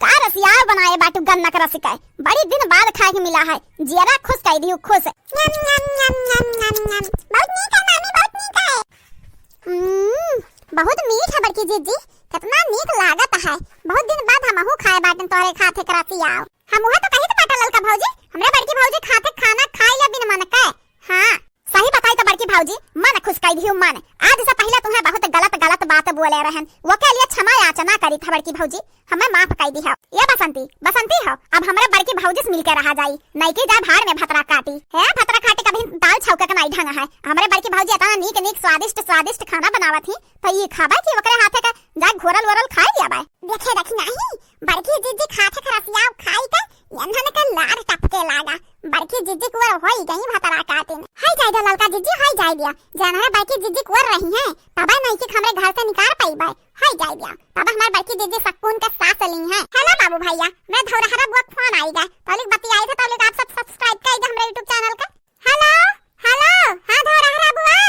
का रसिया बनाए बाटू गन्ना का रसिका बड़ी दिन बाद खाए के मिला है। जियरा खुश कह दी खुश। बहुत मीठा मामी, बहुत मीठा है। बहुत मीठ है बड़की जीजी, कितना नीक लागत है। बहुत दिन बाद हमहू खाए बाटन तोरे खाते के रसिया। हमहू तो कही तो पाटा ललका भौजी, हमरा बड़की भौजी खाते खाना खाई या बिन मन के। हां सही बताई तो बड़की भौजी मन खुश कह दी मन। आज से पहले तुम्हें बहुत गलत गलत बात बोले रहन, वो के लिए क्षमा याचना करी था बड़की भौजी, हमें माफ कर दी है। ये बसंती बसंती हो, अब हमरे बड़की भौजी से मिलके रहा जाई, नहीं के जा भाड़ में भतरा काटी है। भतरा काटी कभी दाल छौका का नहीं ढंग है। हमरे बड़की भौजी इतना नीक नीक स्वादिष्ट स्वादिष्ट खाना बनावत थी, तो ये खाबा की ओकरे हाथे का जा घोरल वोरल खाई लिया बा। देखे देखी नहीं बड़की जीजी खाते खरसिया खाई के यंधन के लार टपके लागा। बड़की जीजी कुवर होई गई भतरा काटे। हाय जाय दे ललका जीजी, हाय जाय दिया जाना है बड़की जीजी कुवर रही है, तबा नहीं कि हमरे घर से निकाल पाई बा। हाय जाय दिया तबा हमार बड़की जीजी सकून के सांस ली है। हेलो बाबू भैया, मैं धौरहरा बुआ फोन आई गए तौलिक बतियाई थे, तौलिक आप सब सब्सक्राइब कर दे हमरे YouTube चैनल का। हेलो हेलो, हां धौरहरा बुआ,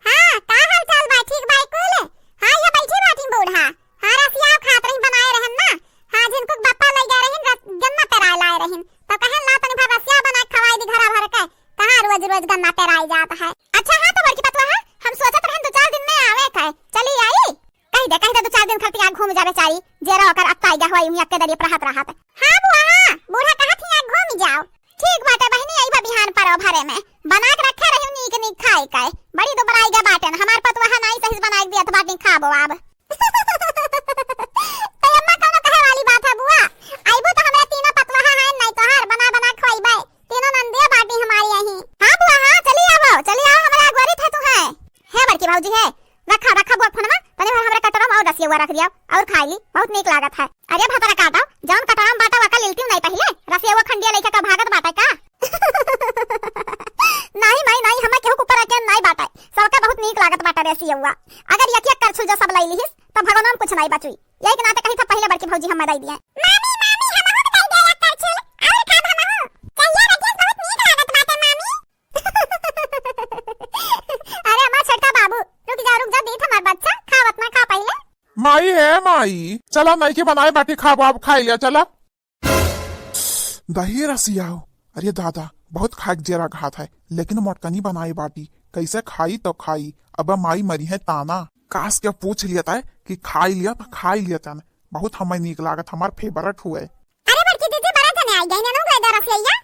हां का हाल चाल बा? ठीक बा कुल? हां ये बैठी बाटी बूढ़ा, हां रसिया खात रही बनाए रहन ना। हां जिनको बापा ले गए रहन गन्ना पेराए लाए रहन, तो कहन ला तनी भर रसिया बना खवाई दी घरा भर के। कहां रोज रोज गन्ना पेराई जाता है। अच्छा हां तो बड़की पतवा है, हम सोचत रहन 2-4 दिन में आवे के, चली आई कह दे 2-4 दिन खर्ती घूम जावे चारी जेरा ओकर अक्का आइगा होई हुई अक्के दरिए प्रहत रहत। हां बुआ हां बूढ़ा कहत ही घूम जाओ। ठीक बाटे बहनी, आई बा बिहान पर भरे में बना के रखे रही नीक नीक खाई के। बड़ी दो बराई गा बाटन हमार पतवा है नहीं सही बनाई दिया तो बाटी खाबो अब। तो अम्मा कोनो कहे वाली बात है बुआ, आइबो तो हमरा तीनों पतवा है नहीं तो हर बना बना खवाईबे, तीनों नंदिया बाटी हमारी यही। हां बुआ हां चली आओ हमरा अगवारी था तू है बड़की भौजी है। रखा रखा बुआ फोनमा तने हमरा कटरा में और रसिया हुआ रख दिया और खाई ली, बहुत नीक लागत है। अरे भतरा काटा जौन कटरा में बाटा वका लिलती नहीं पहले रसिया वो खंडिया लेके का भागत बाटा का। नहीं हमें केहू ऊपर आके नहीं बाटा, सबका बहुत नीक लागत बाटा रसिया हुआ। अगर यकिया करछुल जो सब लई लिहिस तो भगवान कुछ नहीं बचुई, यही के नाते कही था पहले बड़की भौजी हम दई दिए। मामी मामी हमहु तो दई दे करछुल और खाब हमहु कहिया रसिया बहुत नीक लागत बाटा मामी। अरे अम्मा छोटा बाबू रुक जा देख हमार बच्चा खावत ना खा पहले। माई है माई, चला नहीं के बनाए बाटी खाबो, अब खाई लिया चला। दही रसिया, अरे दादा बहुत खाक जेरा घात है, लेकिन मोटकनी बनाई बाटी कैसे खाई तो खाई। अब माई मरी है ताना, काश के पूछ लिया था कि खाई लिया तो खाई लिया था, बहुत हमें नीक लागत, हमार फेवरेट हुए। अरे बड़की दीदी बड़ा धने आई गई ने नो गए रसिया।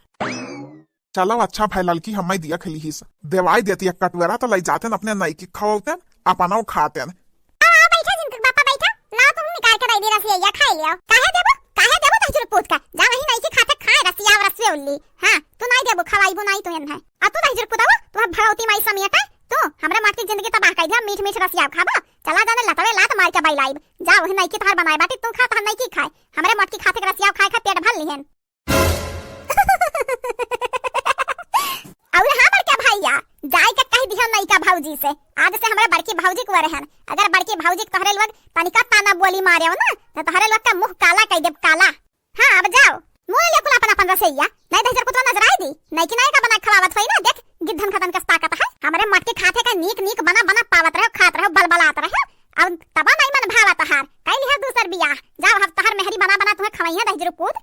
चलो अच्छा भाई ललकी हमें दिया खली ही देवाई देती है कटवेरा तो लाई जाते अपने नई की खवाते अपना खाते। आ बैठा जिनके पापा बैठा ला तुम निकाल के दे दे रसिया खाई लियो। काहे देबो तहजर पूछ का जा वही नहीं की खाते खाए रसिया और रसवे उल्ली। हां तू नहीं देबो खवाई बुनाई तो एन है आ तू तहजर पुदावा तू भड़ौती माई समिया का तू हमरा माटी जिंदगी तबाह कर दिया। मीठ मीठ रसिया खाबो चला जाने लतवे लात मार के बाई लाइब जा वही नहीं की तोहर बनाई बाटी तू खा तो हम नहीं की खाए। हमरे मटकी खाते के रसिया खाए खा पेट भर लिहन। और हां बड़का भैया जाय के कह दिहन नहीं का भौजी से आज से हमरा बड़की भौजी को रहन। अगर बड़की भौजी तोहरे लोग तनिका ताना बोली मारे हो ना तो तोहरे लोग का मुंह काला कह देब काला। हां अब जाओ मुंह ले कुल अपन रसैया नहीं दहजर कुछ नजर आई दी नहीं कि नहीं का बना खवावत होई ना। देख गिद्धन खतन का ताकत है हमरे मटके खाते का नीक नीक बना बना पावत रहो खात रहो बलबलात रहो। अब तबा नहीं मन भावत हार कई लिहा दूसर बियाह जाओ हम तहर मेहरी बना बना तुम्हें खवैया दहजर कूद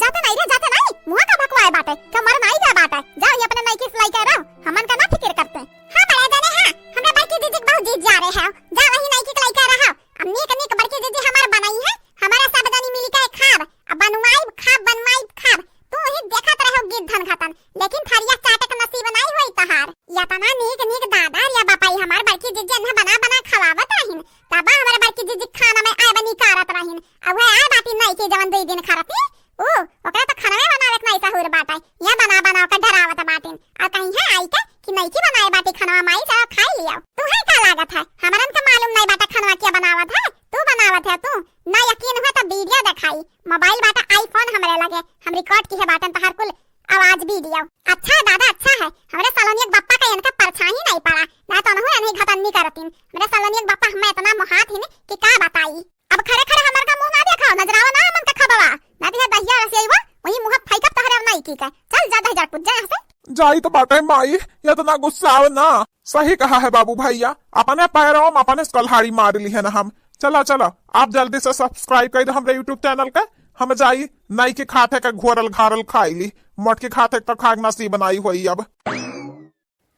जाते नहीं मुंह का भकवाए बाटे तो मर नहीं जा बाटे जाओ ये अपने नई की सिलाई कर रहो हमन का ना फिक्र करते। हां बड़ा जाने हां हमरा बड़की दीदी बहुत जीत जा रहे हैं जा वही नई की सिलाई कर रहा अब नीक बड़की दीदी हमार बनाई है हमारा सब जानी मिली के खाब अब बनवाई खाब तू ही देखत रहो गिद्धन खतन लेकिन थरिया चाटे का नसीब नहीं होई तहार या तना नीक दादा या बापाई हमार बड़की दीदी ने बना खवावत रहिन तबा हमार बड़की दीदी खाना में आय बनी करत रहिन। अब है आ बाती नहीं के जवन 2 दिन खरती ओ ओकरा तो खाना में बनावत नहीं सहुर बाटा या बना के डरावत बाटिन आ कहीं है आई के कि नहीं की बनाए बाटी खाना माई चलो खाई लियो। तू है का लागत है हमरन के मालूम नहीं बाटा खाना क्या बनावत है तू बनावत है तू ना यकीन हो तो वीडियो दिखाई मोबाइल बाटा आईफोन हमरे लगे हम रिकॉर्ड की है बाटन तहर कुल आवाज वीडियो। अच्छा दादा अच्छा है हमरे सलोनिया बप्पा का इनका परछाई नहीं पड़ा ना तो नहीं नहीं घटन नहीं करतीन हमरे सलोनिया बप्पा हमें इतना मोहात ही कि का बताई। अब खरे हमर का मुंह ना देखा नजरावा ना मन का खबवा ना दिया दहिया रसिया वही मुंह फाइका तहरे नहीं की का चल जा दहजर पूछ जा यहां से जाई तो बाटे माई इतना गुस्सा ना। सही कहा है बाबू भैया, अपने पैरों में अपने कल्हाड़ी मार ली है ना हम चलो चलो आप जल्दी से सब्सक्राइब कर दो हमारे यूट्यूब चैनल का। हम जाई नई के खाते का घोरल घारल खाई ली, मोट के खाते तो खाग नसी बनाई हुई अब।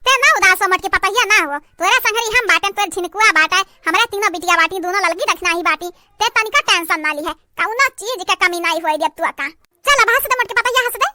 ते ना उदास हो, मोट के पपैया ना हो, तोरा संगरी हम बाटन, तोर झिनकुआ बाटा, हमरा तीनों बिटिया बाटी, दोनों लड़की रखना ही बाटी। ते तनिका टेंशन ना ली है, कौनो चीज का कमी नहीं होई अब तू का। चल अब हंस दे मोट के पपैया, हंस दे।